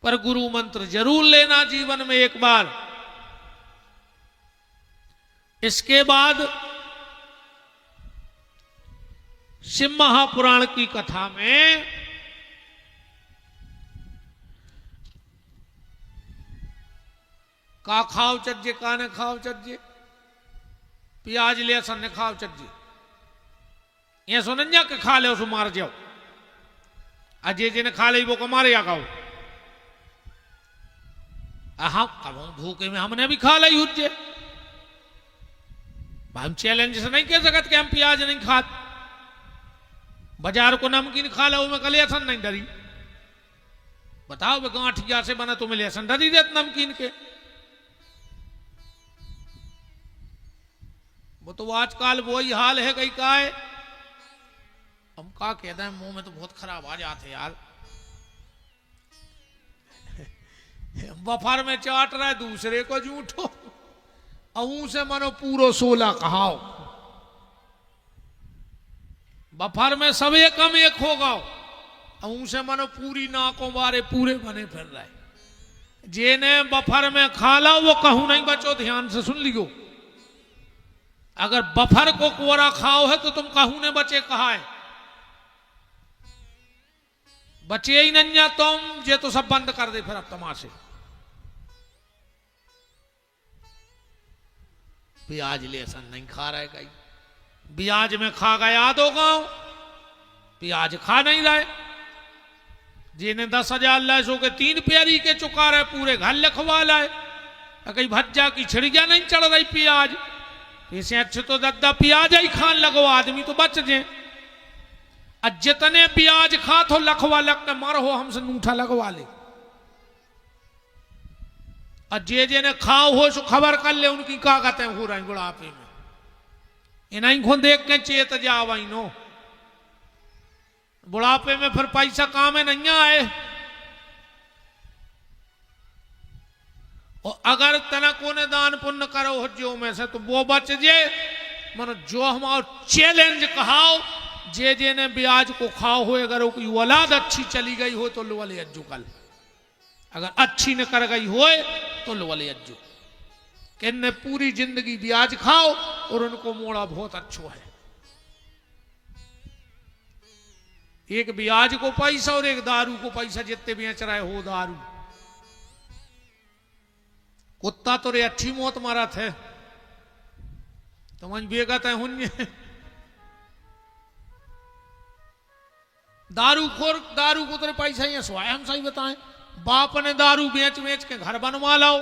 पर गुरु मंत्र जरूर लेना जीवन में एक बार। इसके बाद शिव महापुराण की कथा में का खाओ चज्जे, का ने खाओ चज्जे, प्याज लहसुन ने खाओ चज्जे, ये सुनंजा के खा ले उसको मार जाओ, अजय जी ने खा ले वो को मारे या खाओ। हम भूखे में हमने भी खा ली हुज्जे, हम चैलेंज से नहीं कह सकते कि हम प्याज नहीं खाते। बाजार को नमकीन खा लो में कल लहसुन नहीं डरी, बताओ वे गांठिया से बना तुम्हें लहसुन डरी देते नमकीन के। वो तो आजकल वही हाल है, कहीं का है हम का कहते हैं, मुंह में तो बहुत खराब आ जाते यार। बफर में चाट रहा है दूसरे को झूठो, अहू से मनो पूरो 16 कहाओ। बफर में सब एक कम एक होगा, अहू से मनो पूरी नाकों बारे पूरे बने फिर रहे। जेने बफर में खा ला वो कहूं नहीं बचो, ध्यान से सुन लियो। अगर बफर को कोरा खाओ है तो तुम कहूं ने बचे कहा है, बचे ही नहीं तुम, जे तो सब बंद कर दे फिर अब तमाशे। प्याज लहसुन नहीं खा रहे गई, ब्याज में खा गया दो गांव, प्याज खा नहीं रहे। जिन्हें 10,000 लाए सो के 3 प्यारी के चुका रहे, पूरे घर लिखवा लाए। कहीं भज्जा की छिड़िया नहीं चढ़ रही प्याज, इसे अच्छे तो दद्दा प्याज ही खान लगो, आदमी तो बच जाए। जितने प्याज खा तो लखवा लग के मर हो, हमसे नूठा लगवा ले। और जे ने खाओ हो सो खबर कर ले उनकी का कहते हैं हो रही बुढ़ापे में, इन्हीं को देख के चेत जाओ नो। बुढ़ापे में फिर पैसा काम में नहीं आए। और अगर तनको ने दान पुण्य करो जो में से तो वो बच जे। मनो जो हमारा चैलेंज कहाओ, जे ने ब्याज को खाओ हो, अगर वो औलाद अच्छी चली गई हो तो लो वाले अज्जू कल, अगर अच्छी न कर गई हो तो लो वाले अज्जू कि ने पूरी जिंदगी ब्याज खाओ और उनको मोड़ा बहुत अच्छो है। एक ब्याज को पैसा और एक दारू को पैसा, जितने बेच रहे हो दारू। कुत्ता तो रे अच्छी मौत मारा थे, तो मन बेगत है हुन्य दारू खोर, दारू को तेरे पैसा ही हंसवाए, हम सही बताएं। बाप ने दारू बेच बेच के घर बनवा लाओ,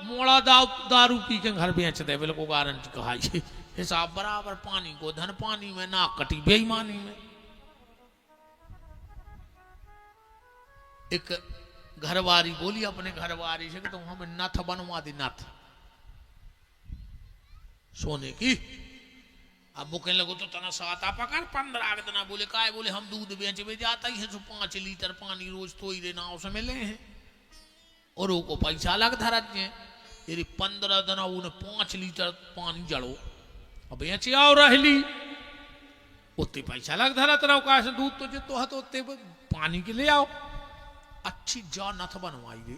मोड़ा दारू पी के घर बेच दे, बिल्कुल गारंटी कहा ये हिसाब बराबर। पानी को धन पानी में, ना कटी बेईमानी में। एक घरवारी बोली अपने घरवारी से कि तुम हमें नथ बनवा दी, नथ सोने की। अब वो कहने लगो तो तना साता पकड़ 15 के तना। बोले काय? बोले हम दूध बेच में जाता ही है, तो 5 लीटर पानी रोज तो ही देना उसे मिले हैं, और वो को पैसा लग धरा यदि 15 दिन उन्हें 5 लीटर पानी जड़ो, अब बेच आओ रहली उतने पैसा लग धरा तेरा का दूध तो जितो है तो उतने पानी के ले आओ। अच्छी जा नथ बनवाई रे।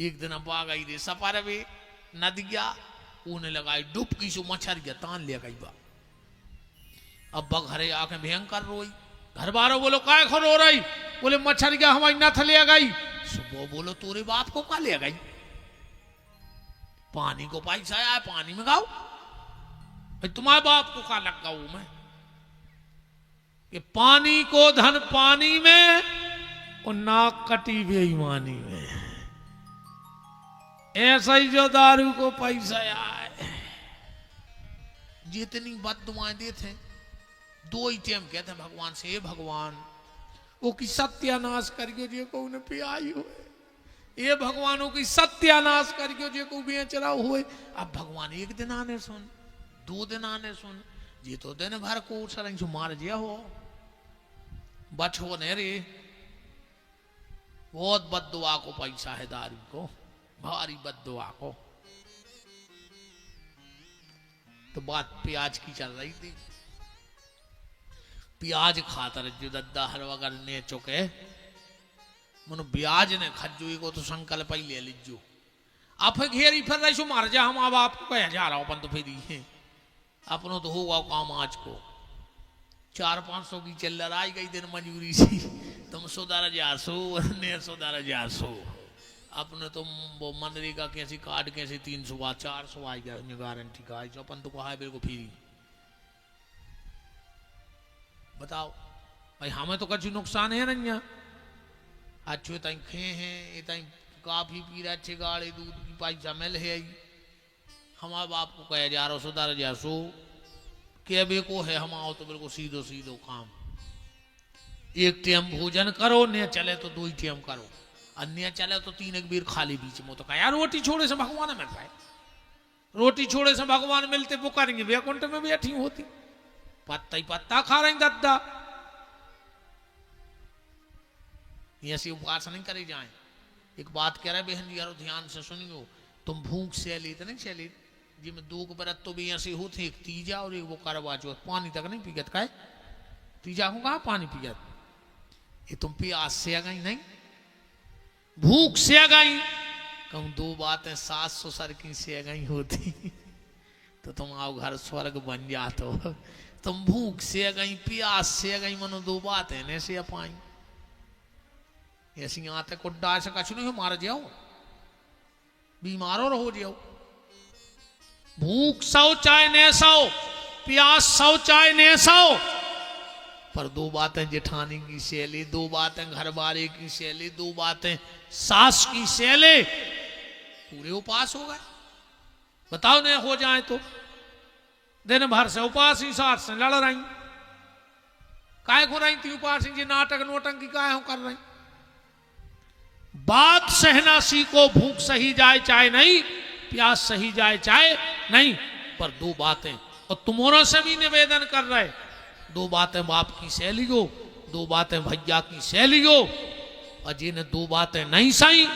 एक दिन बाग आई रे सपार वे नदिया, उन्हें लगाई डुबकी सो मच्छर गया तान लिया गई बा। अब घरे आके भयंकर रोई। घर बारो बोलो काय खो रो रही? बोले मच्छर गया हमारी नथ ले गई। सुबह बोलो तोरे बाप को का ले गई? पानी को पैसा आया, पानी में गाओ। तुम्हारे बाप को का लग गाऊ मैं कि पानी को धन पानी में और नाक कटी बेईमानी में। ऐसा ही जो दारू को पैसा आए, जितनी बददुआएं देते, 2 ही टाइम कहते हैं भगवान से, हे भगवान वो की सत्यानाश करियो जे को उन्हें पियाई हुए, ये भगवानों की सत्यानाश करियो जे को बेच रहा हुए। अब भगवान एक दिन आने सुन, 2 दिन आने सुन, ये तो दिन भर को सर मार दिया हो बचो ने रे। बहुत बद्दुआ को पैसा है दारू को, भारी बद्दुआ को। तो बात प्याज की चल रही थी। प्याज खातर जो दद्दा हर वगर ने चुके मनो ब्याज ने खज्जू को तो संकल्प ही ले लीजो। आप घेरी फिर रही सो मार जा, हम अब आपको कह जा रहा हूं अपन तो फिर अपनों तो होगा काम आज को। 400-500 की चिल्लर आई गई दिन मजूरी सी, तुम सुधार जासो ने सुधार जासो। अपने तुम वो मनरेगा कैसी कार्ड कैसे 300 400 आई गया गारंटी का, अपन तो कहा है मेरे को फिरी। बताओ भाई हमें तो कुछ नुकसान है ना। अच्छे ताई खे हैं ये ताई काफी पी रहे, अच्छे गाड़े दूध की पैसा मिल है। हमारे बाप को कह जा रहा सुधार जासो के बे को है, हम आओ तो बिल्कुल सीधो सीधो काम। एक टाइम भोजन करो, ने चले तो 2 टाइम करो, अन्य चले तो 3 एक बीर खाली बीच में। तो कहा रोटी छोड़े से भगवान मिल पाए, रोटी छोड़े से भगवान मिलते वो करेंगे वैकुंठ में बैठी होती। पत्ता ही पत्ता खा रहे गद्दा, ऐसी उपवास नहीं करे जाए। एक बात कह रहे बहन जी यारो ध्यान से सुनियो, तुम भूख से ली तो नहीं चली जिसमें 2 व्रत तो भी ऐसे होते, एक तीजा और एक वो करवा चौथ। पानी तक नहीं पीगत का तीजा को कहा पानी पीगत, ये तुम प्यास से आ गई नहीं भूख से आ गई। कहूं 2 बातें सास ससुर की से आ गई होती तो तुम आओ घर स्वर्ग बन जाते हो। तुम भूख से आ गई, प्यास से आ गई, मनो 2 बातें ने से पाई। ऐसी आते को डाल से कछु नहीं मार जाओ, बीमारो रहो जाओ। भूख सो चाहे न सो, प्यास सो चाहे न सो, पर 2 बातें जेठानी की शैली, 2 बातें घरवाले की शैली, 2 बातें सास की शैली, पूरे उपास हो गए। बताओ न हो जाए तो दिन भर से उपास ही सास से लड़ रही। काय को रही थी उपास जी, नाटक नोटंकी काय हो कर रही। बात सहना सीखो, भूख सही जाए चाहे नहीं, प्यास सही जाए चाहे नहीं, पर 2 बातें और तुम्हारों से भी निवेदन कर रहे, 2 बातें बाप की शैली हो, 2 बातें भैया की शैली हो, और जिन्हें 2 बातें नहीं सही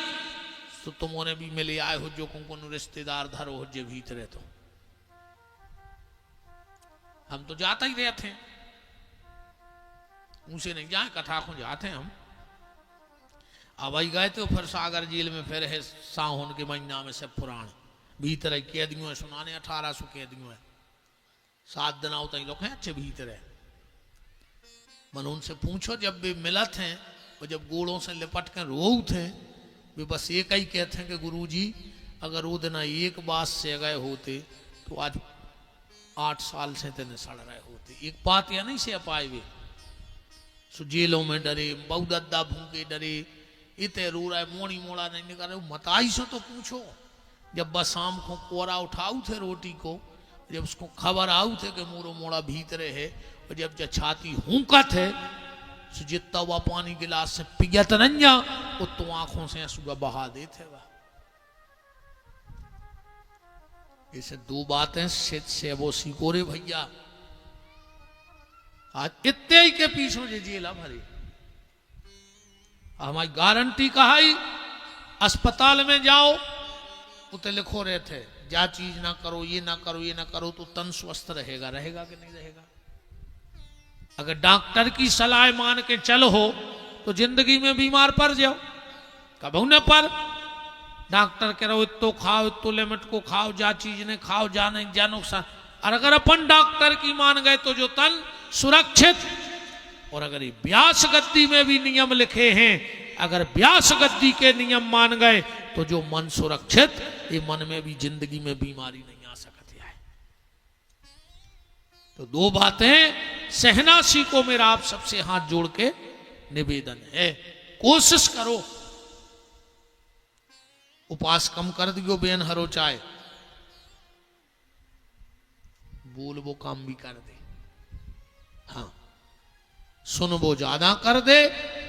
तो तुमने भी मिले आए हो जो कुंकुन रिश्तेदार धरो हो जे भीतरे। तो हम तो जाते ही रहते हैं, उनसे नहीं जाए कथा को जाते हैं हम। अब आई गए तो फिर सागर जेल में फिर है सावन के महीना में सब पुराण भीतर कैदियों है सुनाने, 1800 कैदियों है, 7 दिन आओ लोग हैं अच्छे भीतर है। मन उनसे पूछो जब वे मिलत हैं वो जब गोड़ों से लिपट कर रो थे, वे बस एक ही कहते हैं कि गुरुजी अगर वो दिन एक बात से गए होते तो आज 8 साल से तेने सड़ रहे होते। एक बात या नहीं से पाए वे सो जेलों में डरे, बहुदद्दा भूखे डरे, इते रो रहा है, मोड़ी मोड़ा नहीं निकाले। मताई से तो पूछो, जब बस शाम को कोरा उठाऊ थे रोटी को, जब उसको खबर आऊ थे कि मोरो मोड़ा भीतरे है, और जब छाती हूका थे, सो जितना वह पानी गिलास से पियत रंजा, उतो आंखों से आंसू बहा देते वह। इसे दो बातें से वो सीखो रे भैया। आज इतने ही के पीछे जे जेला भरे, हमारी गारंटी कहा ही, अस्पताल में जाओ उते लिखो रहे थे, जा चीज ना करो, ये ना करो, ये ना करो, तो तन स्वस्थ रहेगा। रहेगा कि नहीं रहेगा? अगर डॉक्टर की सलाह मान के चलो हो तो जिंदगी में बीमार पड़ जाओ, कब न पर डॉक्टर कह रहा इतो खाओ, इतो लिमिट को खाओ, जा चीज ने खाओ, जा नहीं जा नुकसान। और अगर अपन डॉक्टर की मान गए तो जो तन सुरक्षित। और अगर ये व्यास गद्दी में भी नियम लिखे हैं, अगर व्यास गद्दी के नियम मान गए तो जो मन सुरक्षित, ये मन में भी जिंदगी में बीमारी नहीं आ सकती है। तो दो बातें सहना सीखो, मेरा आप सबसे हाथ जोड़ के निवेदन है। कोशिश करो, उपास कम कर दियो, बेन हरो चाय, बोल वो काम भी कर दे, हाँ सुन वो ज्यादा कर दे,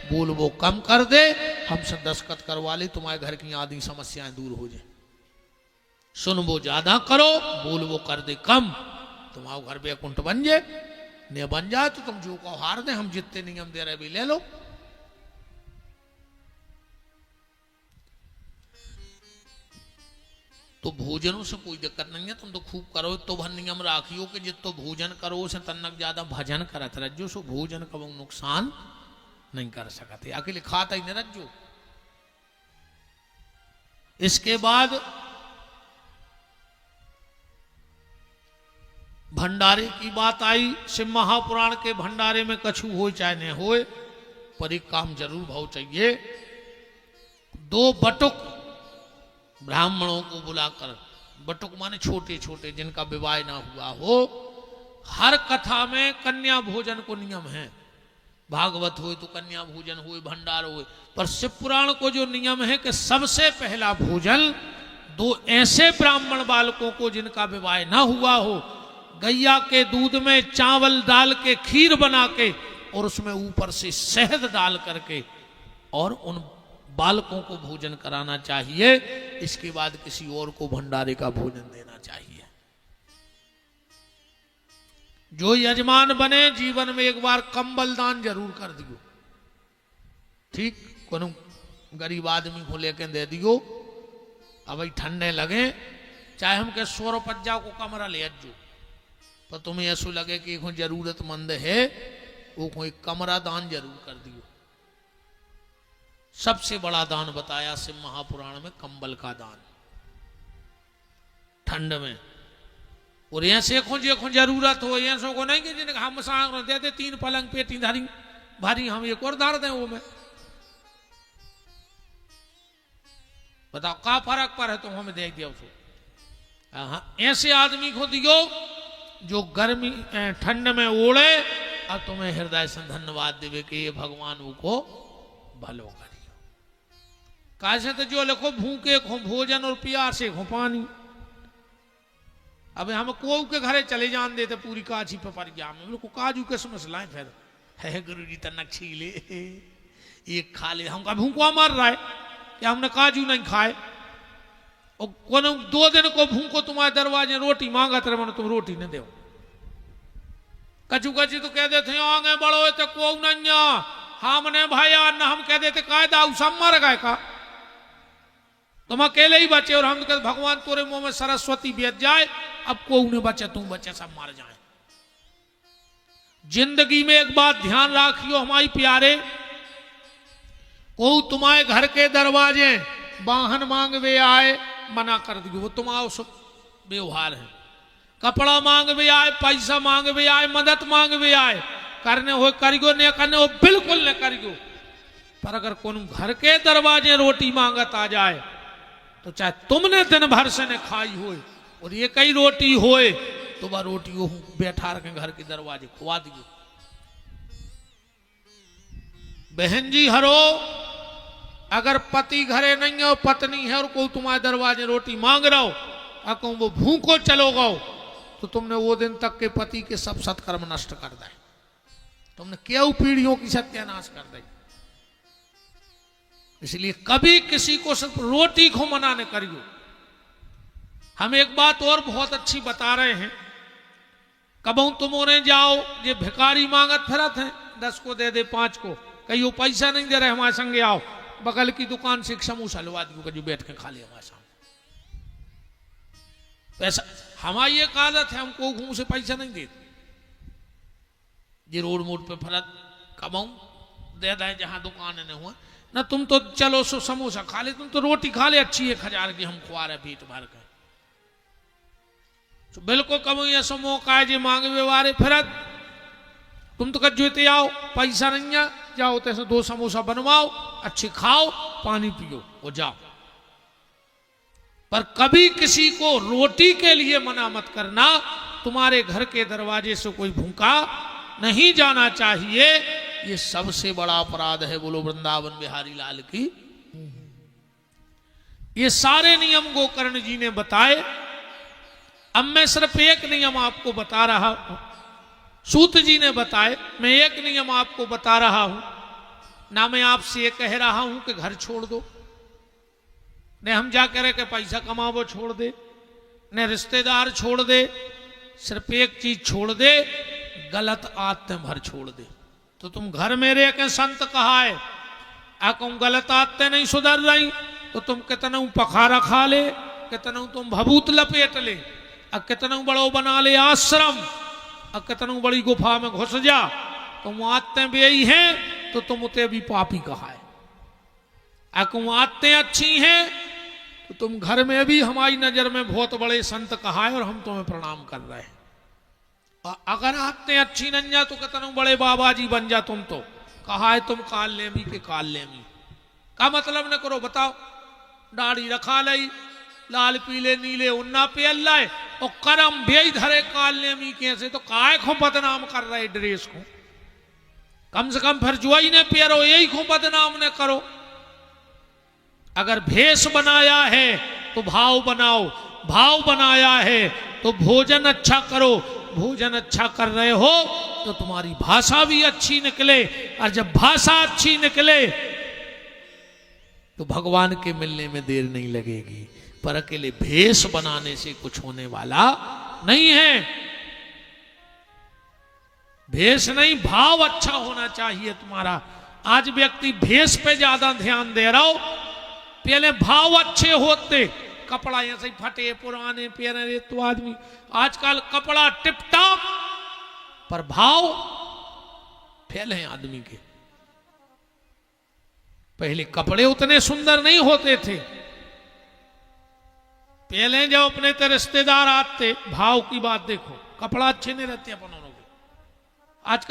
बोल वो कम कर दे। हमसे दस्तखत करवा ले, तुम्हारे घर की आदि समस्याएं दूर हो जाए। सुन वो ज्यादा करो, बोल वो कर दे कम, तुम्हारा घर बैकुंठ बन जाए। ने बन जाए तो तुम जो को हार दे, हम जितने नियम दे रहे भी ले लो। तो भोजनों से कोई दिक्कत नहीं है, तुम तो खूब करो, तो भर नियम राखियो कि जितो भोजन करो से तन्नक ज्यादा भजन करत रज्जो, सो भोजन कब नुकसान नहीं कर सकते, अकेले खाता ही नहीं रज्जो। इसके बाद भंडारे की बात आई। शिव महापुराण के भंडारे में कछु हो चाहे न हो, पर एक काम जरूर भाव चाहिए। 2 बटुक ब्राह्मणों को बुलाकर, बटुक माने छोटे छोटे जिनका विवाह ना हुआ हो, हर कथा में कन्या भोजन को नियम है। भागवत हो तो कन्या भोजन हो, भंडार हो, पर शिव पुराण को जो नियम है कि सबसे पहला भोजन 2 ऐसे ब्राह्मण बालकों को जिनका विवाह ना हुआ हो, गैया के दूध में चावल डाल के खीर बना के और उसमें ऊपर से शहद डाल करके और उन बालकों को भोजन कराना चाहिए। इसके बाद किसी और को भंडारे का भोजन देना चाहिए। जो यजमान बने जीवन में एक बार कंबल दान जरूर कर दियो, ठीक, कोनो गरीब आदमी को लेके दे दियो। अब भाई ठंडे लगे, चाहे हम के 100 रुपया को कमरा ले अज्जो, पर तुम्हें ऐसा लगे कि कोई जरूरतमंद है, वो कोई कमरा दान जरूर कर दियो। सबसे बड़ा दान बताया शिव महापुराण में कंबल का दान, ठंड में। और ऐसे को जरूरत हो, ऐसे को नहीं कि जिन्हें हम सांग दे दे 3 पलंग पेटी धारी भारी, हम एक और धार दें वो में, बताओ का फर्क पर है, तो हमें देख दिया उसको। ऐसे आदमी को दियो जो गर्मी ठंड में ओढ़े और तुम्हें हृदय से धन्यवाद देवे कि ये भगवान को भलो करियो। कैसे तो जो लिखो भूखे खो भोजन और प्यासे खो पानी। अब हम को के घरे चले जान देते पूरी काछी पे पड़ गया, हम लोग को काजू के समझ लाए, फिर है गुरु जी तनक छीले एक खा ले, हमका भूखा मार रहा है कि हमने काजू नहीं खाए। और कोनो 2 दिन को भूखो तुम्हारे दरवाजे रोटी मांगा तेरे मन, तुम रोटी न दो। कचू कची तो कह देते आगे बढ़ो तो को नहीं, हमने भाई न हम कह देते कायदा सब मर गए का, तुम अकेले ही बचे। और हम कहते भगवान तोरे मुंह में सरस्वती बेच जाए, अब को उन्हें बचे तुम बचे सब मर जाए। जिंदगी में एक बात ध्यान रखियो हमारी प्यारे, को तुम्हारे घर के दरवाजे वाहन मांगवे आए मना कर दियो, वो तुम्हारा व्यवहार है। कपड़ा मांगवे आए, पैसा मांगवे आए, मदद मांगवे आए, करने हो करियो, नहीं करने हो बिल्कुल न करियो। पर अगर कोनो घर के दरवाजे रोटी मांगत आ जाए तो चाहे तुमने दिन भर से न खाई हो और ये कई रोटी होए, तो वह रोटी बैठा रखे घर के दरवाजे खुआ दियो। बहन जी हरो, अगर पति घरे नहीं हो, पत्नी है और कोई तुम्हारे दरवाजे रोटी मांग रहा हो, कहूं वो भूखो चलो गो, तो तुमने वो दिन तक के पति के सब सत्कर्म नष्ट कर दे, तुमने क्यों पीढ़ियों की सत्यानाश कर दी। इसलिए कभी किसी को सिर्फ रोटी को मना न करियो। हम एक बात और बहुत अच्छी बता रहे हैं, कबू तुम उन्हें जाओ ये भिखारी मांगत फिरत हैं, 10 को दे दे 5 को, कहीं वो पैसा नहीं दे रहे, हमारे संगे आओ, बगल की दुकान से एक समोसा लवा दियो, जो बैठ के खा ले हमारे सामने। पैसा हमारी एक आदत है, हमको घूम से पैसा नहीं देते, ये रोड मोड पे फरत कमाऊ दे दे जहां दुकान ने हुआ ना, तुम तो चलो सो समोसा खा ले, तुम तो रोटी खा ले अच्छी 1000 की, हम खुआ रहे पेट भर के। तो बिल्कुल कबू ऐसा मौका है जी मांग व्यवहार फिरत, तुम तो कजोते आओ, पैसा नहीं है, जाओ तैसे 2 समोसा बनवाओ, अच्छे खाओ, पानी पियो, वो जाओ। पर कभी किसी को रोटी के लिए मना मत करना। तुम्हारे घर के दरवाजे से कोई भूखा नहीं जाना चाहिए, ये सबसे बड़ा अपराध है। बोलो वृंदावन बिहारी लाल की। ये सारे नियम गोकर्ण जी ने बताए। अब मैं सिर्फ एक नियम आपको बता रहा हूं, सूत जी ने बताए, मैं एक नियम आपको बता रहा हूं ना। मैं आपसे ये कह रहा हूं कि घर छोड़ दो, ने हम जा कह रहे कि पैसा कमाओ छोड़ दे, ने रिश्तेदार छोड़ दे, सिर्फ एक चीज छोड़ दे, गलत आदतें भर छोड़ दे। तो तुम घर में रह के संत कहा है, कहूं गलत आदतें नहीं सुधर रही तो तुम कितना पखारा खा ले, कितना तुम भभूत लपेट ले, अब कितना बड़ो बना ले आश्रम, अब कितना बड़ी गुफा में घुस जा, तुम आदतें बेई हैं तो तुम उते भी पापी कहा है। कहूं आदतें अच्छी हैं तो तुम घर में भी हमारी नजर में बहुत बड़े संत कहा है और हम तुम्हें प्रणाम कर रहे हैं। अगर आदतें अच्छी नहीं जा तो कितना बड़े बाबा जी बन जा, तुम तो कहा है तुम काल लेमी के काल लेमी का मतलब न करो। बताओ, दाढ़ी रखा लई, लाल पीले नीले उन्ना पे अल्लाह और करम बेई धरे काल लेमी कैसे, तो काय को बदनाम कर रहे ड्रेस को, कम से कम फिर जुआई ने पेरो यही को बदनाम न करो। अगर भेष बनाया है तो भाव बनाओ, भाव बनाया है तो भोजन अच्छा करो, भोजन अच्छा कर रहे हो तो तुम्हारी भाषा भी अच्छी निकले, और जब भाषा अच्छी निकले तो भगवान के मिलने में देर नहीं लगेगी। पर अकेले भेष बनाने से कुछ होने वाला नहीं है। भेष नहीं, भाव अच्छा होना चाहिए तुम्हारा। आज व्यक्ति भेष पे ज्यादा ध्यान दे रहा हो, पहले भाव अच्छे होते, कपड़ा ऐसे ही फटे पुराने पहने तो आदमी, आजकल कपड़ा टिप टॉप पर भाव फेल हैं आदमी के। पहले कपड़े उतने सुंदर नहीं होते थे, पहले जब अपने ते रिश्तेदार आते, भाव की बात देखो, कपड़ा अच्छे नहीं रहते अपन लोगों के। आजकल